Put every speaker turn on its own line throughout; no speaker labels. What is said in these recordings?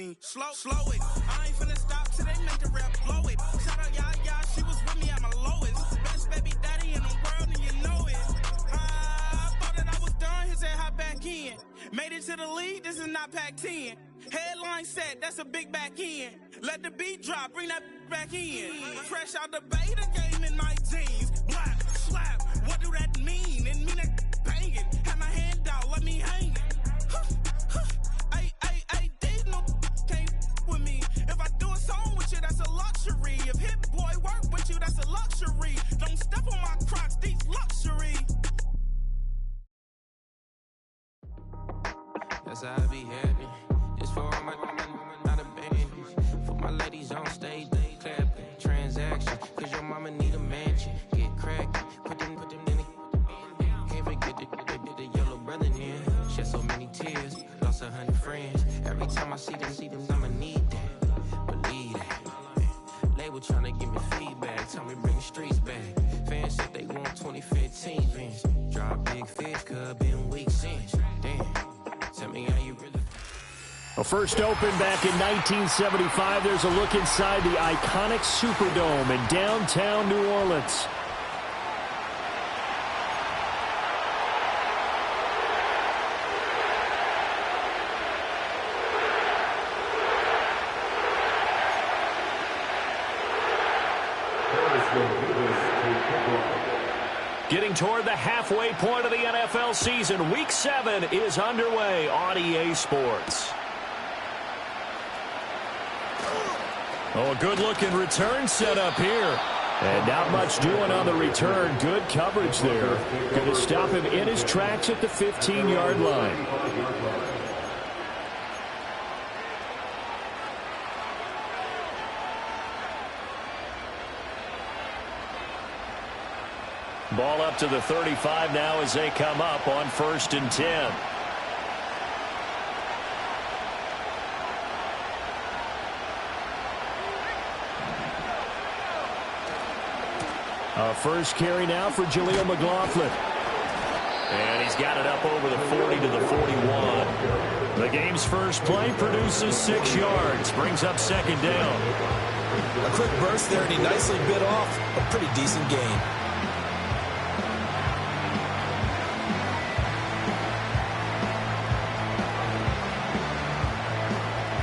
mean, slow it. I ain't finna stop till they make the rap blow it. Shout out, y'all, she was with me at my lowest. Best baby daddy in the world, and you know it. I thought that I was done, he said hop back in. Made it to the league, this is not Pac-10. Headline set, that's a big back end. Let the beat drop, bring that back in. Fresh out the beta game in my jeans. Black, slap, what do that mean? It mean that banging. Have my hand out, let me hang it. These no can't with me. If I do a song with you, that's a luxury. If Hit Boy work with you, that's a luxury. Don't step on my Crocs, these luxury.
That's how I be happy. This for all my not a baby. For my ladies on stage, they clapping. Transaction, cause your mama need a mansion. Get crackin', put them in the. Can't forget the yellow brother in. Shed so many tears, lost 100 friends. Every time I see them, I'ma need that. Believe that. Label tryna give me feedback, tell me bring the streets back. Fans said they want 2015 Vince. Drop big fish, cuz been weak since. Damn, tell me how you really.
Well, first opened back in 1975. There's a look inside the iconic Superdome in downtown New Orleans. Getting toward the halfway point of the NFL season, Week 7 is underway on EA Sports. Oh, a good-looking return set up here. And not much doing on the return. Good coverage there. Going to stop him in his tracks at the 15-yard line. Ball up to the 35 now as they come up on 1st and 10. First carry now for Jaleel McLaughlin. And he's got it up over the 40 to the 41. The game's first play produces 6 yards. Brings up 2nd down.
A quick burst there, and he nicely bit off a pretty decent gain.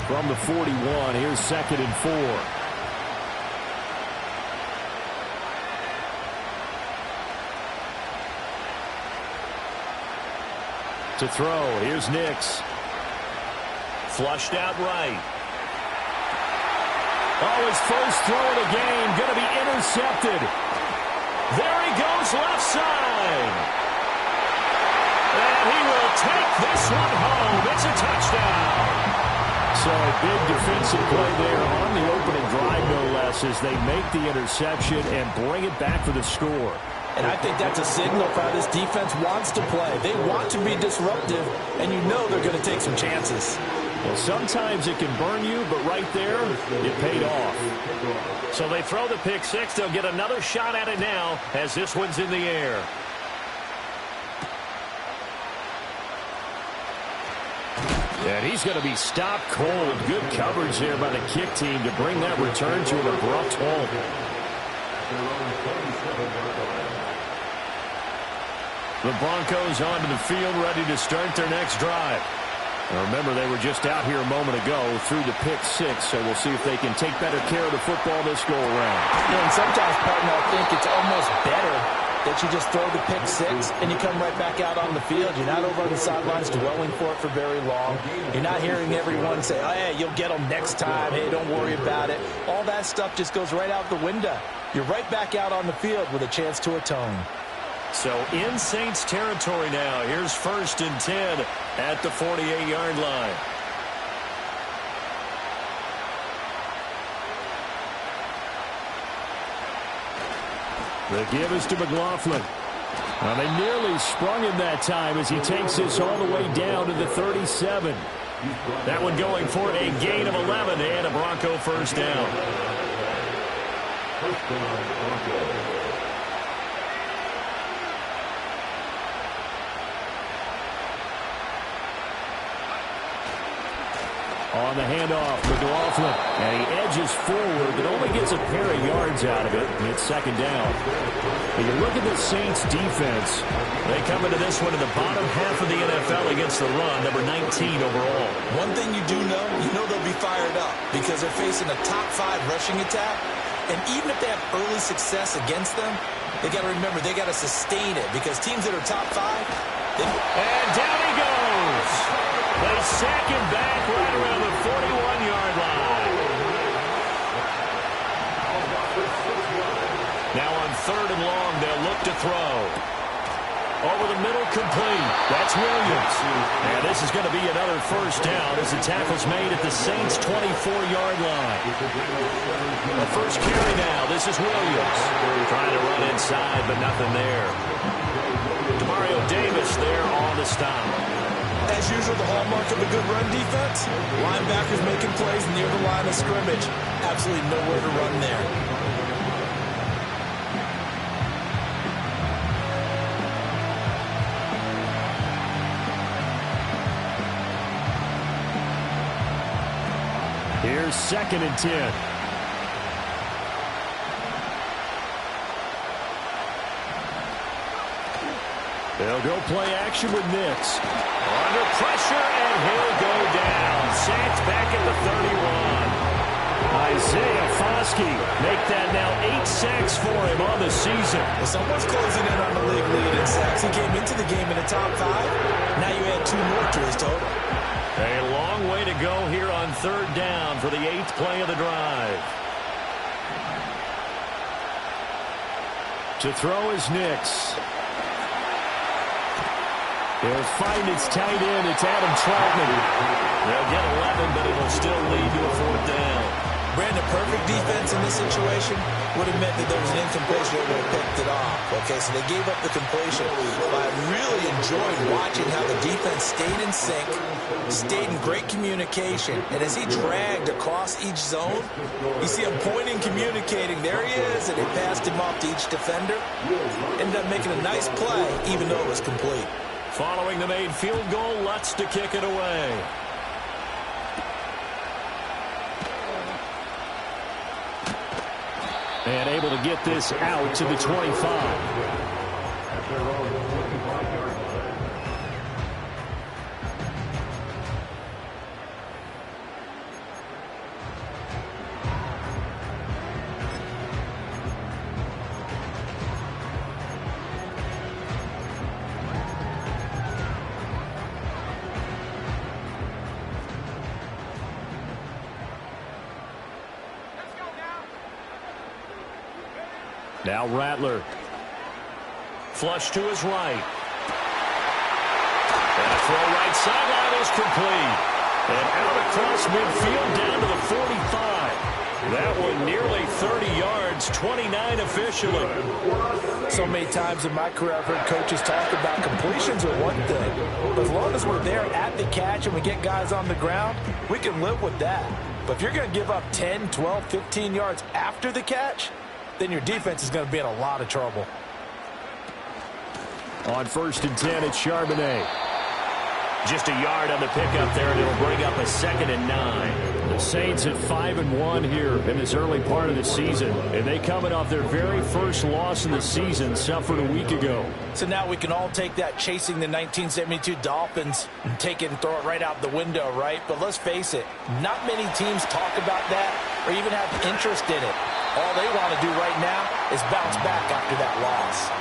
From the 41, here's 2nd and 4. To throw, here's Nix. Flushed out right. Oh, his first throw of the game, going to be intercepted. There he goes, left side. And he will take this one home. It's a touchdown. So a big defensive play there on the opening drive, no less, as they make the interception and bring it back for the score.
And I think that's a signal for how this defense wants to play. They want to be disruptive, and you know they're going to take some chances.
Well, sometimes it can burn you, but right there, it paid off. So they throw the pick six. They'll get another shot at it now as this one's in the air. And he's going to be stopped cold. Good coverage there by the kick team to bring that return to an abrupt halt. The Broncos onto the field, ready to start their next drive. Now remember, they were just out here a moment ago through the pick six, so we'll see if they can take better care of the football this go-around.
And sometimes, partner, I think it's almost better that you just throw the pick six and you come right back out on the field. You're not over on the sidelines dwelling for it for very long. You're not hearing everyone say, oh, hey, you'll get them next time. Hey, don't worry about it. All that stuff just goes right out the window. You're right back out on the field with a chance to atone.
So in Saints territory now. Here's 1st and 10 at the 48-yard line. The give is to McLaughlin. Well, they nearly sprung him that time as he takes this all the way down to the 37. That one going for a gain of 11 and a Bronco first down. On the handoff, McLaughlin. And he edges forward, but only gets a pair of yards out of it. And it's second down. When you look at the Saints defense, they come into this one in the bottom half of the NFL against the run, number 19 overall.
One thing you do know, they'll be fired up because they're facing a top 5 rushing attack. And even if they have early success against them, they got to remember they got to sustain it because teams that are top 5.
And down he goes. They sack him back right around the 41-yard line. Now on 3rd and long, they'll look to throw. Over the middle, complete. That's Williams. And this is going to be another first down as the tackle's made at the Saints' 24-yard line. The first carry now. This is Williams. Trying to run inside, but nothing there. Demario Davis there on the stop.
As usual, the hallmark of a good run defense, linebackers making plays near the line of scrimmage. Absolutely nowhere to run there.
Here's 2nd and 10. They'll go play action with Nix. Under pressure, and he'll go down. Sacked back at the 31. Isaiah Foskey make that now 8 sacks for him on the season.
Well, someone's closing in on the league lead in sacks. He came into the game in the top 5. Now you add 2 more to his total.
A long way to go here on 3rd down for the 8th play of the drive. To throw is Nix. He'll find its tight end. It's Adam Troutman. They'll get 11, but it'll still lead to a 4th down.
Brandon, perfect defense in this situation would have meant that there was an incompletion that would have picked it off. Okay, so they gave up the completion. But I really enjoyed watching how the defense stayed in sync, stayed in great communication, and as he dragged across each zone, you see him pointing, communicating. There he is, and they passed him off to each defender. Ended up making a nice play, even though it was complete.
Following the made field goal, Lutz to kick it away. And able to get this out to the 25. Now Rattler. Flush to his right. And a throw right sideline is complete. And out across midfield down to the 45. That one nearly 30 yards, 29 officially.
So many times in my career I've heard coaches talk about completions are one thing. But as long as we're there at the catch and we get guys on the ground, we can live with that. But if you're going to give up 10, 12, 15 yards after the catch, then your defense is going to be in a lot of trouble.
On 1st and 10, it's Charbonnet. Just a yard on the pickup there, and it'll bring up a 2nd and 9. The Saints at 5-1 here in this early part of the season, and they coming off their very first loss in the season, suffered a week ago.
So now we can all take that chasing the 1972 Dolphins and take it and throw it right out the window, right? But let's face it, not many teams talk about that or even have interest in it. All they want to do right now is bounce back after that loss.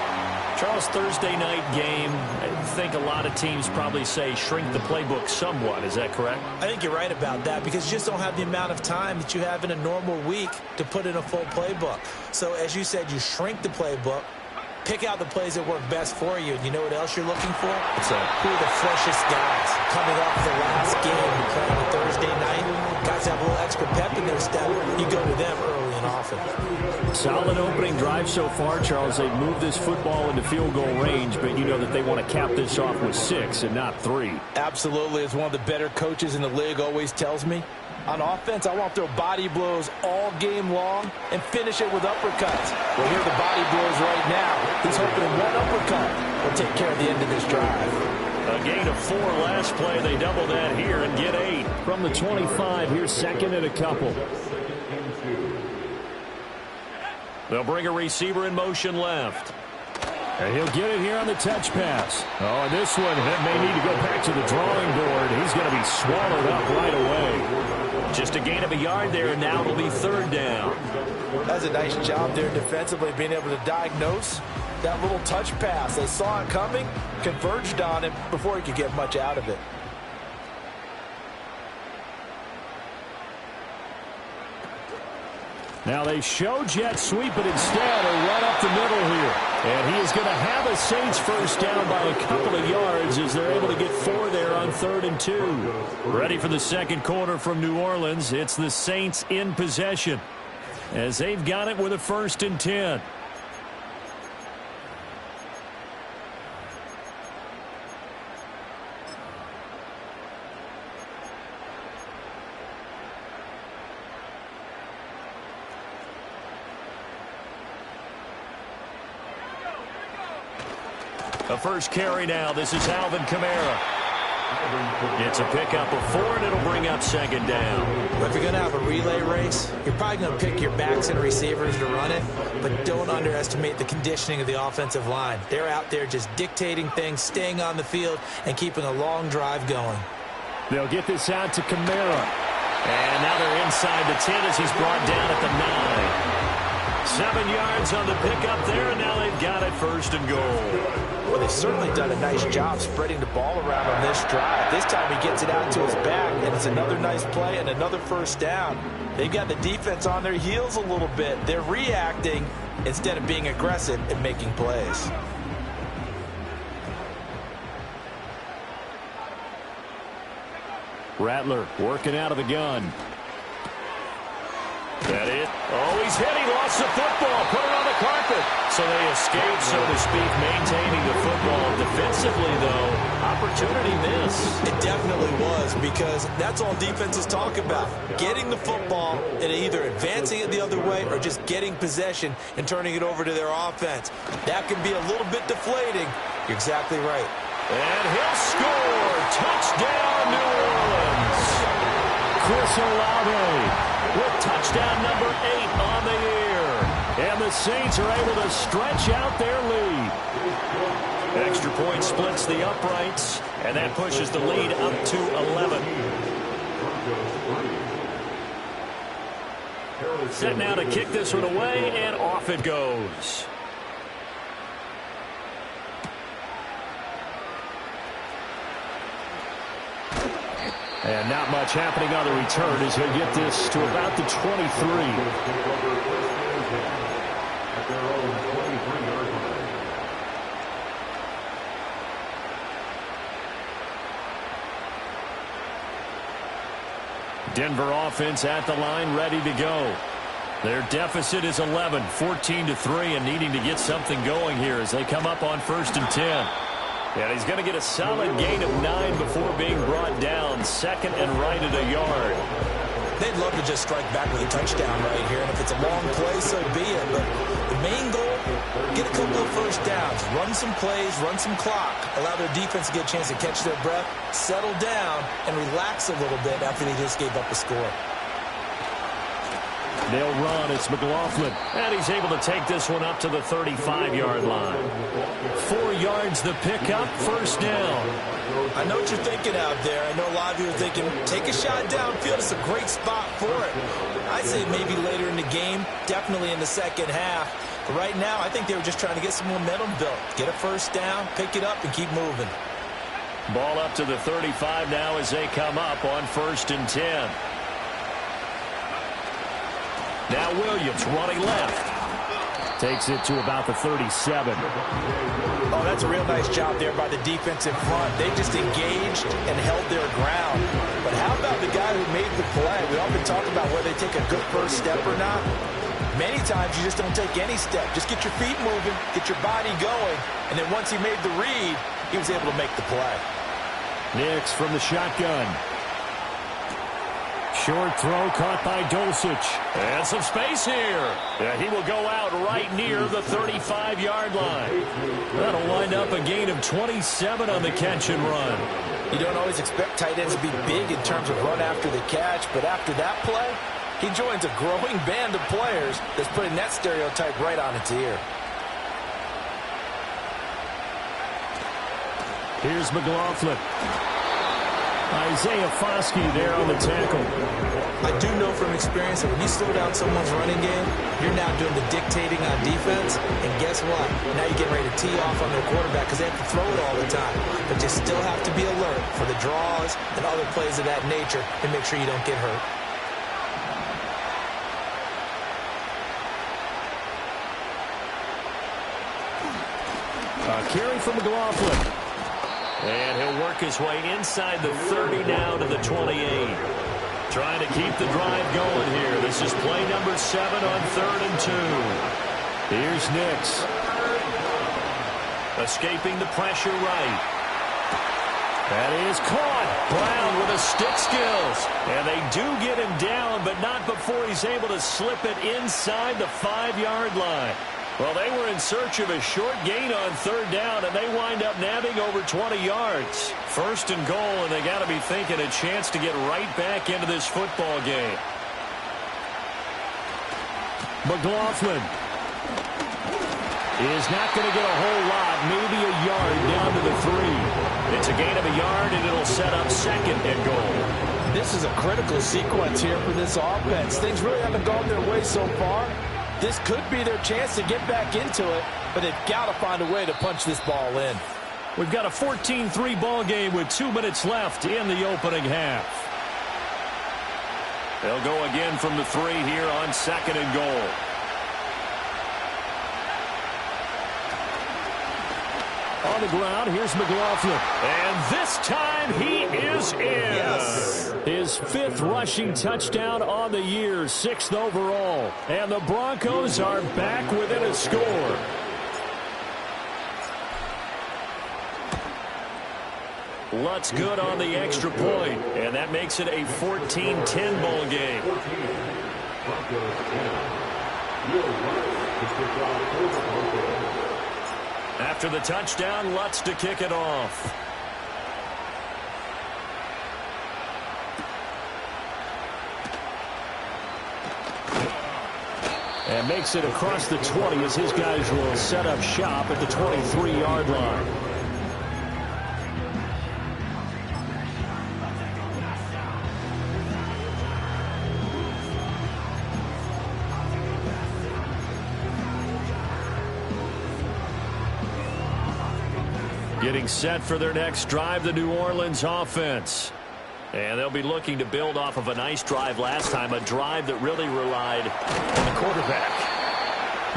Charles, Thursday night game, I think a lot of teams probably say shrink the playbook somewhat. Is that correct?
I think you're right about that because you just don't have the amount of time that you have in a normal week to put in a full playbook. So as you said, you shrink the playbook, pick out the plays that work best for you. And you know what else you're looking for?
What's that?
Who are the freshest guys coming off the last game you play on a Thursday night? Guys have a little extra pep in their step. You go to them early and often.
Solid opening drive so far, Charles. They've moved this football into field goal range, but you know that they want to cap this off with 6 and not 3.
Absolutely. As one of the better coaches in the league always tells me, on offense, I want to throw body blows all game long and finish it with uppercuts. Well, here are the body blows right now. He's hoping one uppercut will take care of the end of this drive.
A gain of 4 last play. They double that here and get 8. From the 25, here's second and a couple. They'll bring a receiver in motion left. And he'll get it here on the touch pass. Oh, and this one may need to go back to the drawing board. He's going to be swallowed up right away. Just a gain of a yard there, and now it'll be third down.
That's a nice job there defensively, being able to diagnose that little touch pass. They saw it coming, converged on it before he could get much out of it.
Now they show jet sweep, but instead a run up the middle here. And he is going to have a Saints first down by a couple of yards as they're able to get 4 there on 3rd and 2. Ready for the second quarter from New Orleans. It's the Saints in possession as they've got it with a 1st and 10. A first carry now. This is Alvin Kamara. It's a pickup of 4, and it'll bring up second down.
Well, if you're going to have a relay race, you're probably going to pick your backs and receivers to run it, but don't underestimate the conditioning of the offensive line. They're out there just dictating things, staying on the field, and keeping a long drive going.
They'll get this out to Kamara. And now they're inside the 10 as he's brought down at the 9. 7 yards on the pickup there, and now they've got it 1st and goal.
Well, they've certainly done a nice job spreading the ball around on this drive. This time he gets it out to his back, and it's another nice play and another first down. They've got the defense on their heels a little bit. They're reacting instead of being aggressive and making plays.
Rattler working out of the gun. That it? Oh, he's hit. He lost the football. Put it on the carpet. So they escape, so to speak, maintaining the football. Defensively, though, opportunity miss.
It definitely was, because that's all defenses talk about. Getting the football and either advancing it the other way or just getting possession and turning it over to their offense. That can be a little bit deflating. You're exactly right.
And he'll score. Touchdown, New Orleans. Chris Olave with touchdown number 8 on the year. And the Saints are able to stretch out their lead. Extra point splits the uprights, and that pushes the lead up to 11. Set now to kick this one away, and off it goes. And not much happening on the return as he'll get this to about the 23. Denver offense at the line, ready to go. Their deficit is 11, 14-3, and needing to get something going here as they come up on 1st and 10. And he's going to get a solid gain of 9 before being brought down. 2nd and right at a yard.
They'd love to just strike back with a touchdown right here, and if it's a long play, so be it. But the main goal, get a couple of first downs, run some plays, run some clock, allow their defense to get a chance to catch their breath, settle down, and relax a little bit after they just gave up a score.
They'll run. It's McLaughlin. And he's able to take this one up to the 35-yard line. 4 yards the pickup, 1st down.
I know what you're thinking out there. I know a lot of you are thinking, take a shot downfield. It's a great spot for it. I'd say maybe later in the game, definitely in the second half. But right now, I think they were just trying to get some momentum built. Get a first down, pick it up, and keep moving.
Ball up to the 35 now as they come up on 1st and 10. Now Williams running left. Takes it to about the 37.
Oh, that's a real nice job there by the defensive front. They just engaged and held their ground. But how about the guy who made the play? We often talk about whether they take a good first step or not. Many times you just don't take any step. Just get your feet moving, get your body going, and then once he made the read, he was able to make the play.
Nix from the shotgun. short throw caught by Dulcich. And some space here. Yeah, he will go out right near the 35-yard line. That'll wind up a gain of 27 on the catch and run.
You don't always expect tight ends to be big in terms of run after the catch, but after that play, he joins a growing band of players that's putting that stereotype right on its ear.
Here's McLaughlin. Isaiah Foskey there on the tackle.
I do know from experience that when you slow down someone's running game, you're now doing the dictating on defense. And guess what? Now you're getting ready to tee off on their quarterback because they have to throw it all the time. But you still have to be alert for the draws and other plays of that nature and make sure you don't get hurt.
Carry from McLaughlin. And he'll work his way inside the 30 now to the 28. Trying to keep the drive going here. This is play number 7 on 3rd and 2. Here's Nix. Escaping the pressure right. That is caught. Brown with the stick skills. And they do get him down, but not before he's able to slip it inside the 5-yard line. Well, they were in search of a short gain on 3rd down, and they wind up nabbing over 20 yards. 1st and goal, and they got to be thinking a chance to get right back into this football game. McLaughlin is not going to get a whole lot, maybe a yard down to the 3. It's a gain of a yard, and it'll set up 2nd and goal.
This is a critical sequence here for this offense. Things really haven't gone their way so far. This could be their chance to get back into it, but they've got to find a way to punch this ball in.
We've got a 14-3 ball game with 2 minutes left in the opening half. They'll go again from the 3 here on 2nd and goal. On the ground, here's McLaughlin. And this time he is in. Yes. His 5th rushing touchdown on the year, 6th overall. And the Broncos are back within a score. Lutz good on the extra point, and that makes it a 14-10 ball game. After the touchdown, Lutz to kick it off. And makes it across the 20 as his guys will set up shop at the 23-yard line. Getting set for their next drive, the New Orleans offense. And they'll be looking to build off of a nice drive last time, a drive that really relied on the quarterback.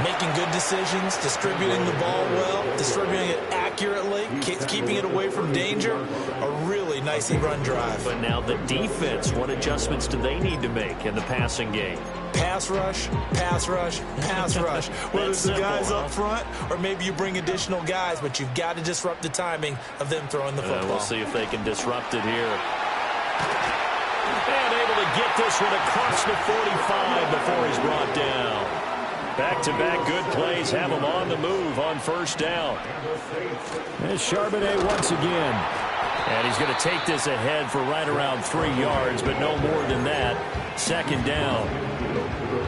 Making good decisions, distributing the ball well, distributing it accurately, keeping it away from danger. A really nicely run drive.
But now the defense, what adjustments do they need to make in the passing game?
Pass rush, pass rush, pass rush. Whether it's the guys up front or maybe you bring additional guys, but you've got to disrupt the timing of them throwing the football.
We'll see if they can disrupt it here. And able to get this one across the 45 before he's brought down. Back-to-back good plays have him on the move on 1st down. There's Charbonnet once again. And he's going to take this ahead for right around 3 yards, but no more than that. 2nd down.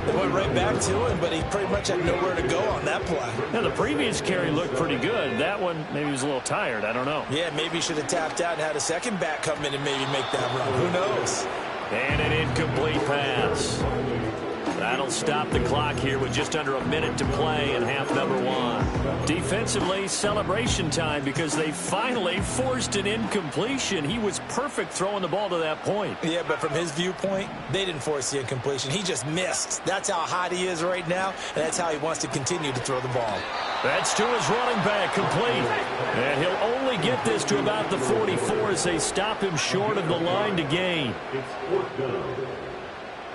They went right back to him, but he pretty much had nowhere to go on that play.
Now, the previous carry looked pretty good. That one, maybe he was a little tired. I don't know.
Yeah, maybe he should have tapped out and had a second back come in and maybe make that run. Who knows?
And an incomplete pass. That'll stop the clock here with just under a minute to play in half number 1. Defensively, celebration time because they finally forced an incompletion. He was perfect throwing the ball to that point.
Yeah, but from his viewpoint, they didn't force the incompletion. He just missed. That's how hot he is right now, and that's how he wants to continue to throw the ball.
That's to his running back, complete. And he'll only get this to about the 44 as they stop him short of the line to gain.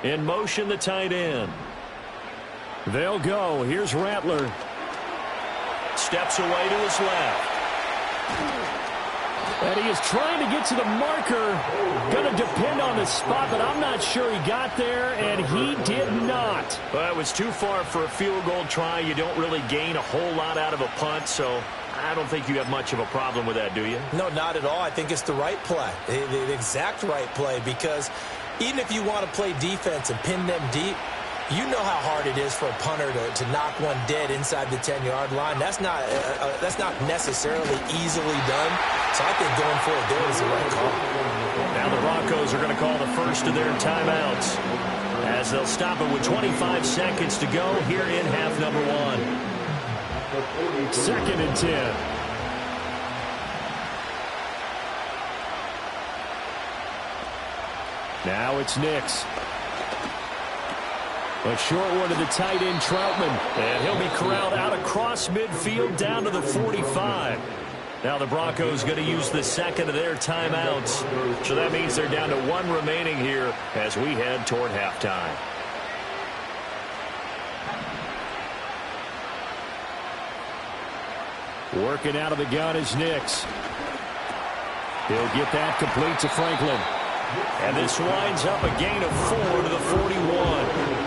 In motion, the tight end. They'll go. Here's Rattler. Steps away to his left. And he is trying to get to the marker. Going to depend on the spot, but I'm not sure he got there, and he did not.
Well, it was too far for a field goal try. You don't really gain a whole lot out of a punt, so I don't think you have much of a problem with that, do you?
No, not at all. I think it's the right play, the exact right play, because even if you want to play defense and pin them deep, you know how hard it is for a punter to knock one dead inside the 10-yard line. That's not necessarily easily done. So I think going forward there is the right call.
Now the Broncos are going to call the first of their timeouts as they'll stop it with 25 seconds to go here in half number 1. 2nd and 10. Now it's Nix. A short one to the tight end, Troutman. And he'll be corralled out across midfield down to the 45. Now the Broncos going to use the second of their timeouts. So that means they're down to 1 remaining here as we head toward halftime. Working out of the gun is Nix. He'll get that complete to Franklin. And this winds up a gain of 4 to the 41.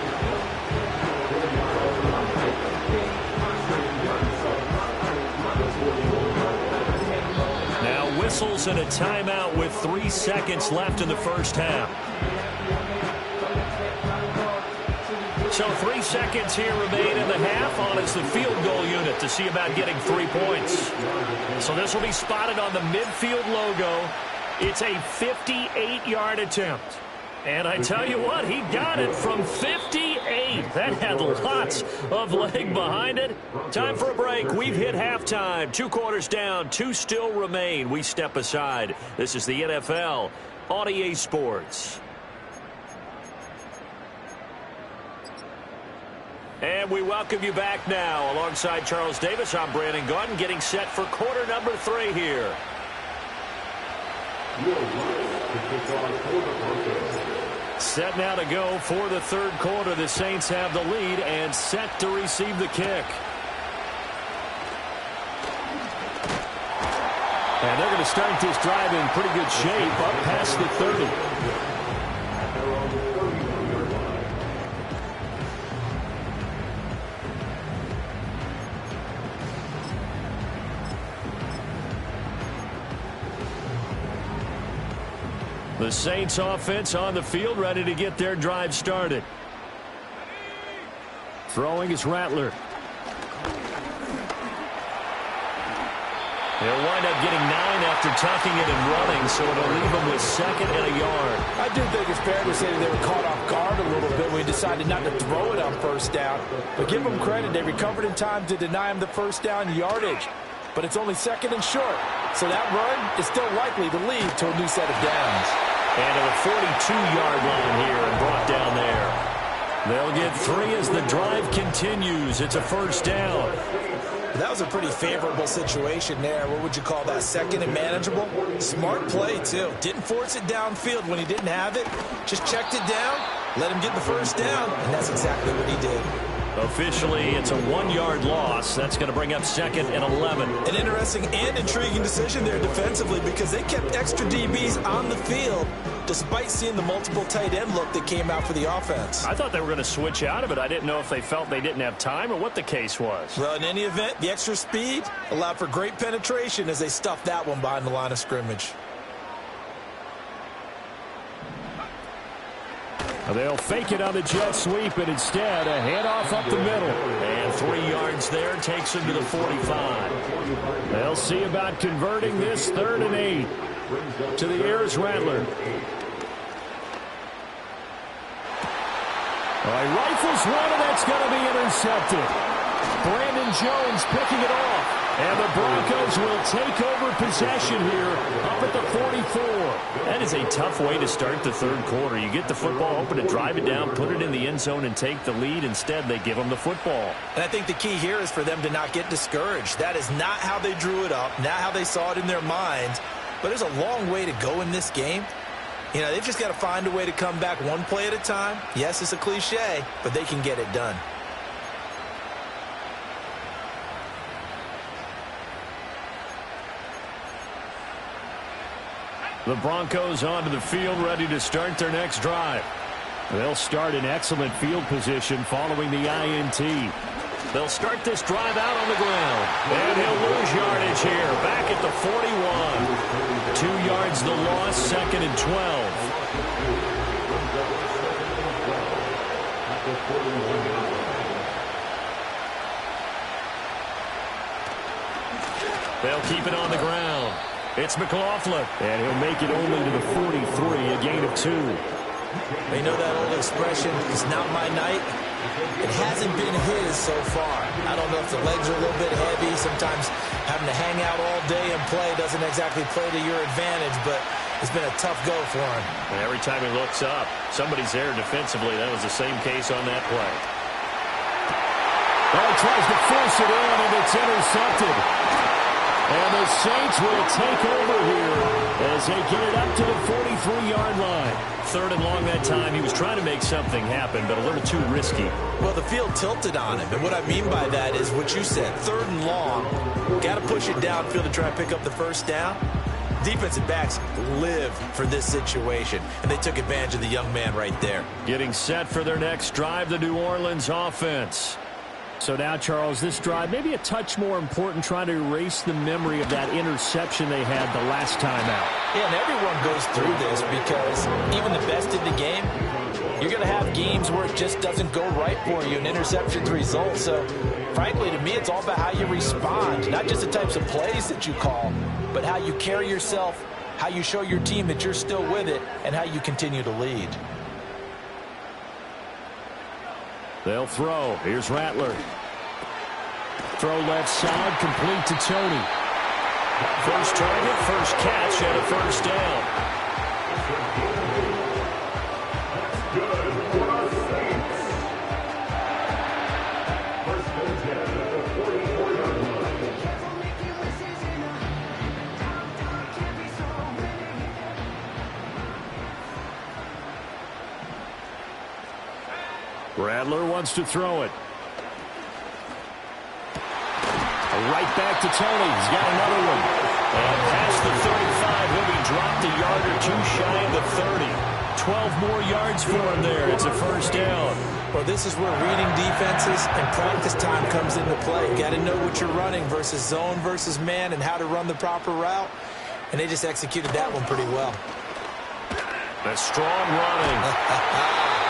Now whistles and a timeout with 3 seconds left in the first half. So 3 seconds here remain in the half on as the field goal unit to see about getting 3 points. So this will be spotted on the midfield logo. It's a 58-yard attempt. And I tell you what, he got it from 58. That had lots of leg behind it. Time for a break. We've hit halftime. 2 quarters down, 2 still remain. We step aside. This is the NFL on EA Sports. And we welcome you back now. Alongside Charles Davis, I'm Brandon Gaudin, getting set for quarter number 3 here. Set now to go for the 3rd quarter. The Saints have the lead and set to receive the kick. And they're going to start this drive in pretty good shape up past the 30. The Saints offense on the field, ready to get their drive started. Throwing is Rattler. They'll wind up getting 9 after tucking it and running, so it'll leave them with 2nd and a yard.
I do think it's fair to say that they were caught off guard a little bit when he decided not to throw it on 1st down. But give them credit, they recovered in time to deny him the 1st down yardage. But it's only 2nd and short, so that run is still likely to lead to a new set of downs.
And to the 42-yard line here and brought down there. They'll get 3 as the drive continues. It's a 1st down.
That was a pretty favorable situation there. What would you call that? 2nd and manageable? Smart play, too. Didn't force it downfield when he didn't have it. Just checked it down, let him get the 1st down, and that's exactly what he did.
Officially, it's a 1-yard loss. That's going to bring up 2nd and 11.
An interesting and intriguing decision there defensively because they kept extra DBs on the field despite seeing the multiple tight end look that came out for the offense.
I thought they were going to switch out of it. I didn't know if they felt they didn't have time or what the case was.
Well, in any event, the extra speed allowed for great penetration as they stuffed that one behind the line of scrimmage.
They'll fake it on the jet sweep, and instead a handoff up the middle. And 3 yards there takes him to the 45. They'll see about converting this 3rd and 8. To the air is Rattler. All right, rifles one, and that's going to be intercepted. Brandon Jones picking it off. And the Broncos will take over possession here up at the 44. That is a tough way to start the 3rd quarter. You get the football open and drive it down, put it in the end zone, and take the lead. Instead, they give them the football.
And I think the key here is for them to not get discouraged. That is not how they drew it up, not how they saw it in their minds. But there's a long way to go in this game. You know, they've just got to find a way to come back one play at a time. Yes, it's a cliche, but they can get it done.
The Broncos onto the field, ready to start their next drive. They'll start in excellent field position following the INT. They'll start this drive out on the ground. And he'll lose yardage here, back at the 41. 2 yards the loss, 2nd and 12. They'll keep it on the ground. It's McLaughlin, and he'll make it only to the 43, a gain of 2.
You know that old expression, it's not my night? It hasn't been his so far. I don't know if the legs are a little bit heavy. Sometimes having to hang out all day and play doesn't exactly play to your advantage, but it's been a tough go for him.
And every time he looks up, somebody's there defensively. That was the same case on that play.
Oh, he tries to force it in, and it's intercepted. And the Saints will take over here as they get it up to the 43-yard line.
3rd and long that time. He was trying to make something happen, but a little too risky.
Well, the field tilted on him, and what I mean by that is what you said, 3rd and long. Got to push it downfield to try and pick up the first down. Defensive backs live for this situation, and they took advantage of the young man right there.
Getting set for their next drive, the New Orleans offense.
So now, Charles, this drive maybe a touch more important, trying to erase the memory of that interception they had the last time out.
Yeah, and everyone goes through this because even the best in the game, you're going to have games where it just doesn't go right for you, and interceptions result. So, frankly, to me, it's all about how you respond, not just the types of plays that you call, but how you carry yourself, how you show your team that you're still with it, and how you continue to lead.
They'll throw. Here's Rattler.
Throw left side, complete to Tony.
First target, first catch, and a first down.
Rattler wants to throw it. Right back to Tony. He's got another one.
And past the 35, he'll be dropped a yard or two shy of the 30. 12 more yards for him there. It's a first down.
Well, this is where reading defenses and practice time comes into play. You got to know what you're running versus zone versus man and how to run the proper route. And they just executed that one pretty well.
A strong running.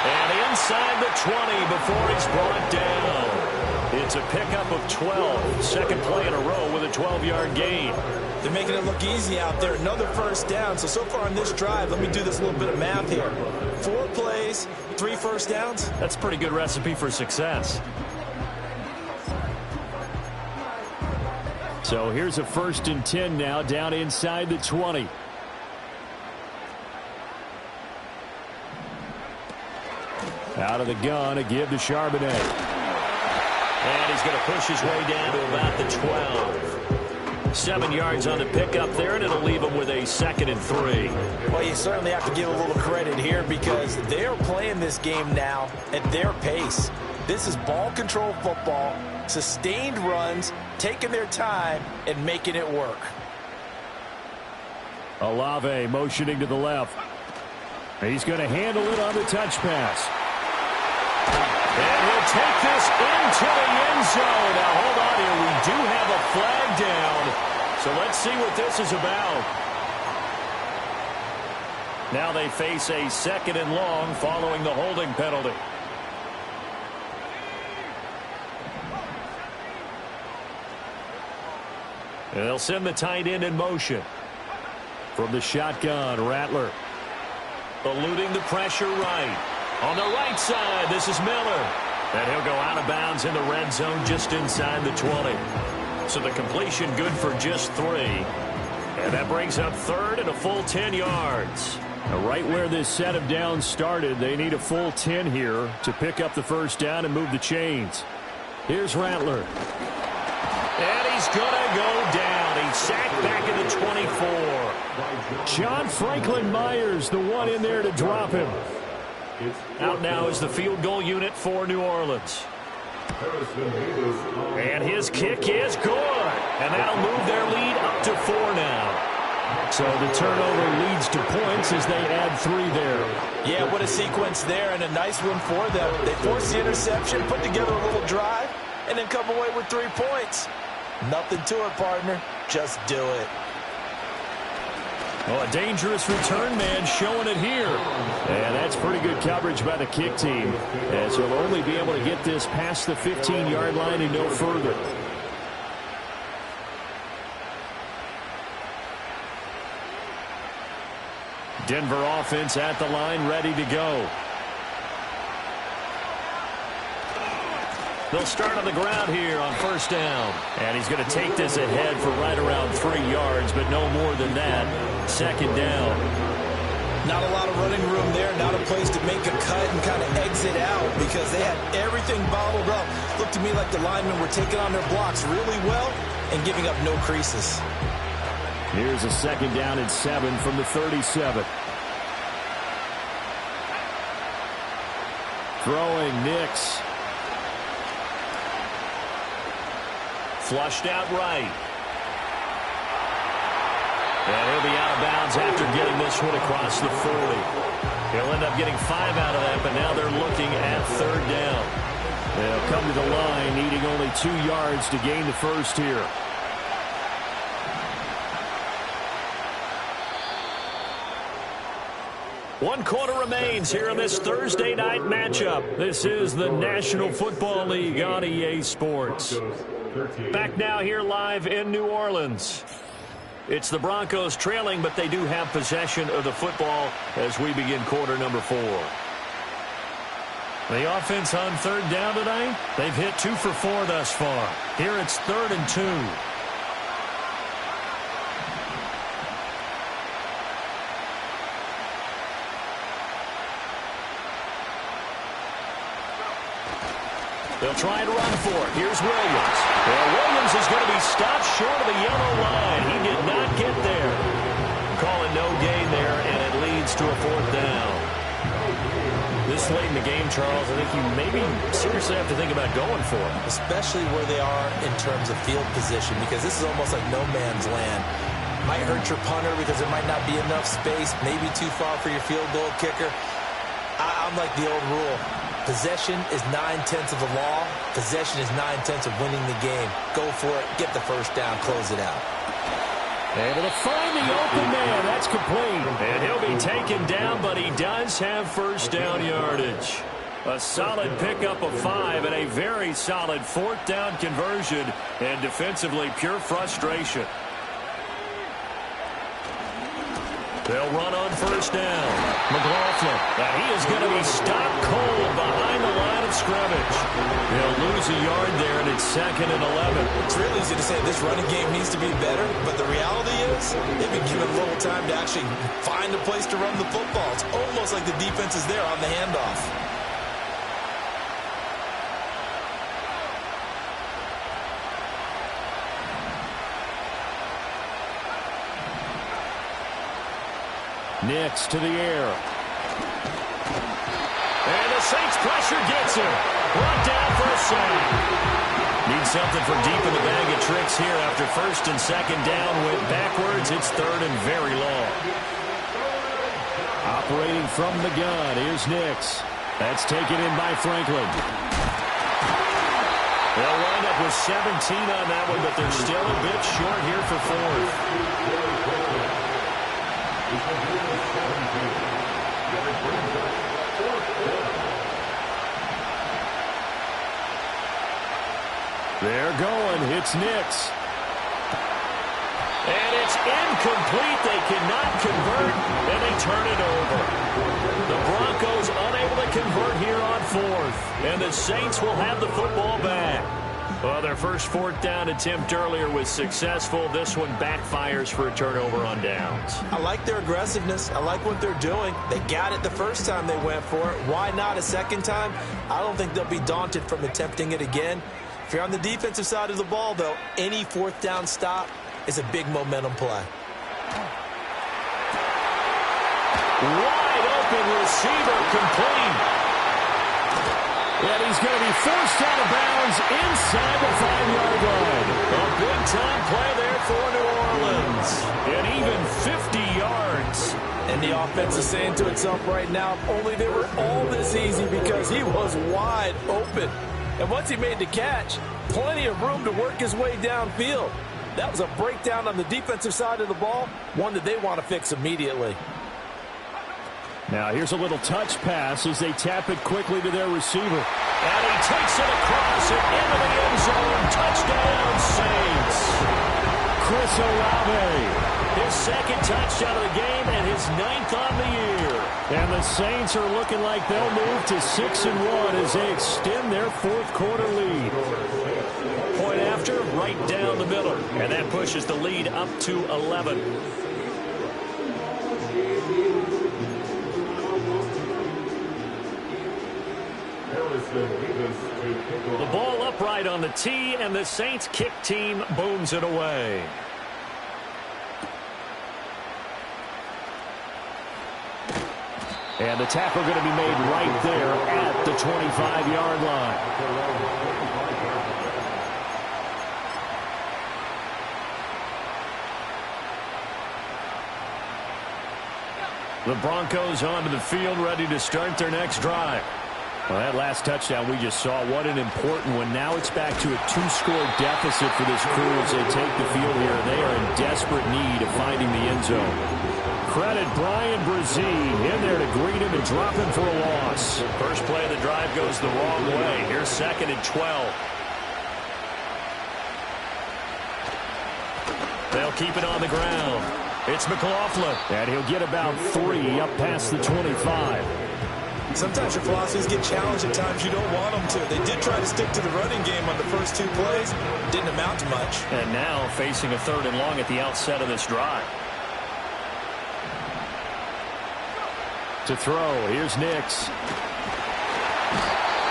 And inside the 20 before he's brought down. It's a pickup of 12. Second play in a row with a 12-yard gain.
They're making it look easy out there. Another first down. So far on this drive, let me do this little bit of math here. 4 plays, 3 first downs.
That's a pretty good recipe for success.
So here's a 1st and 10 now, down inside the 20. Out of the gun, a give to Charbonnet.
And he's going to push his way down to about the 12. 7 yards on the pickup there, and it'll leave him with a 2nd and 3.
Well, you certainly have to give a little credit here because they're playing this game now at their pace. This is ball control football, sustained runs, taking their time, and making it work.
Olave motioning to the left. He's going to handle it on the touch pass.
And he'll take this into the end zone. Now, hold on here. We do have a flag down. So let's see what this is about. Now they face a 2nd and long following the holding penalty. And they'll send the tight end in motion.
From the shotgun, Rattler.
Eluding the pressure right. On the right side, this is Miller. And he'll go out of bounds in the red zone just inside the 20. So the completion good for just 3. And that brings up 3rd and a full 10 yards.
Now, right where this set of downs started, they need a full 10 here to pick up the first down and move the chains. Here's Rattler.
And he's going to go down. He's sacked back at the 24.
John Franklin Myers, the one in there to drop him.
Out now is the field goal unit for New Orleans. And his kick is good. And that'll move their lead up to 4 now. So the turnover leads to points as they add 3 there.
Yeah, what a sequence there, and a nice one for them. They force the interception, put together a little drive, and then come away with 3 points. Nothing to it, partner. Just do it.
Oh, a dangerous return man showing it here. And that's pretty good coverage by the kick team, as he'll only be able to get this past the 15-yard line and no further. Denver offense at the line, ready to go. They'll start on the ground here on first down. And he's going to take this ahead for right around 3 yards, but no more than that. Second down.
Not a lot of running room there, not a place to make a cut and kind of exit out because they had everything bottled up. Looked to me like the linemen were taking on their blocks really well and giving up no creases.
Here's a second down and 7 from the 37. Throwing Nix. Flushed out right. And he'll be out of bounds after getting this one across the 40. He'll end up getting 5 out of that, but now they're looking at third down. They'll come to the line, needing only 2 yards to gain the first here. One quarter remains here in this Thursday night matchup. This is the National Football League on EA Sports. Back now here live in New Orleans. It's the Broncos trailing, but they do have possession of the football as we begin quarter number 4. The offense on third down tonight, they've hit 2 for 4 thus far. Here it's 3rd and 2. They'll try and run for it. Here's Williams. Well, Williams is going to be stopped short of the yellow line. He did not get there. Calling no gain there, and it leads to a 4th down. This late in the game, Charles, I think you maybe seriously have to think about going for it.
Especially where they are in terms of field position, because this is almost like no man's land. Might hurt your punter because there might not be enough space, maybe too far for your field goal kicker. I'm like the old rule. Possession is 9/10 of the law. Possession is 9/10 of winning the game. Go for it. Get the first down. Close it out.
Able to find the open man. That's complete. And he'll be taken down, but he does have first down yardage. A solid pickup of 5 and a very solid 4th down conversion. And defensively, pure frustration. They'll run on first down. McLaughlin. And he is going to be stopped cold behind the line of scrimmage. They'll lose a yard there, and it's 2nd and 11.
It's really easy to say this running game needs to be better, but the reality is they've been given little time to actually find a place to run the football. It's almost like the defense is there on the handoff.
Nix to the air. And the Saints pressure gets him. Brought down for a sack. Need something from deep in the bag of tricks here after 1st and 2nd down. Went backwards. It's 3rd and very long. Operating from the gun. Here's Nix. That's taken in by Franklin. They'll wind up with 17 on that one, but they're still a bit short here for 4th. They're going. It's Nix. And it's incomplete. They cannot convert, and they turn it over. The Broncos unable to convert here on 4th, and the Saints will have the football back. Well, their first 4th down attempt earlier was successful. This one backfires for a turnover on downs.
I like their aggressiveness. I like what they're doing. They got it the first time they went for it. Why not a second time? I don't think they'll be daunted from attempting it again. If you're on the defensive side of the ball, though, any 4th down stop is a big momentum play.
Wide open receiver complete. And he's going to be forced out of bounds inside the 5-yard line. A big-time play there for New Orleans. yards. And even 50 yards.
And the offense is saying to itself right now, if only they were all this easy, because he was wide open. And once he made the catch, plenty of room to work his way downfield. That was a breakdown on the defensive side of the ball, one that they want to fix immediately.
Now here's a little touch pass as they tap it quickly to their receiver. And he takes it across and into the end zone. Touchdown, Saints. Chris Olave, his second touchdown of the game and his 9th on the year. And the Saints are looking like they'll move to 6-1 as they extend their fourth quarter lead. Point after, right down the middle. And that pushes the lead up to 11. The ball upright on the tee, and the Saints kick team booms it away. And the tackle going to be made right there at the 25-yard line. The Broncos onto the field, ready to start their next drive. Well, that last touchdown we just saw, what an important one. Now it's back to a 2-score deficit for this crew as they take the field here. They are in desperate need of finding the end zone. Credit Brian Brzee in there to greet him and drop him for a loss. First play of the drive goes the wrong way. Here's 2nd and 12. They'll keep it on the ground. It's McLaughlin, and he'll get about 3 up past the 25.
Sometimes your philosophies get challenged at times you don't want them to. They did try to stick to the running game on the first 2 plays. Didn't amount to much.
And now facing a 3rd and long at the outset of this drive. To throw, here's Nix.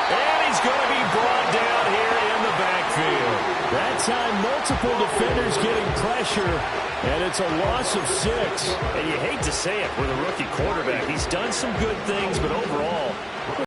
And he's going to be brought down here in the backfield. That time, multiple defenders getting pressure, and it's a loss of 6.
And you hate to say it with a rookie quarterback. He's done some good things, but overall,